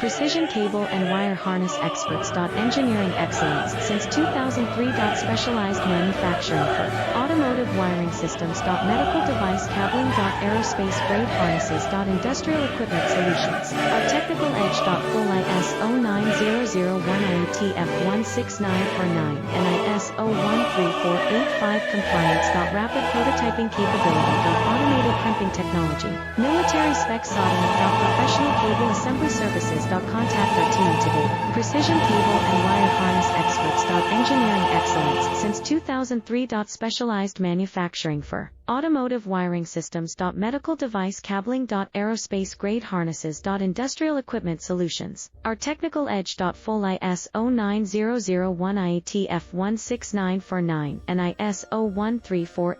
Precision cable and wire harness experts. Engineering excellence since 2003. Specialized manufacturing for automotive wiring systems. Medical device cabling. Aerospace grade harnesses. Industrial equipment solutions. Our technical edge. Full ISO 9001 IATF 16949 and ISO 13485 compliance. Rapid prototyping capability. Automated crimping technology. Military spec soldering. Professional cable assembly services. Contact our team today. Precision cable and wire harness experts. Engineering excellence since 2003. Specialized manufacturing for automotive wiring systems. Medical device cabling. Aerospace grade harnesses. Industrial equipment solutions. Our technical edge. Full ISO 9001 IATF 16949 and ISO 134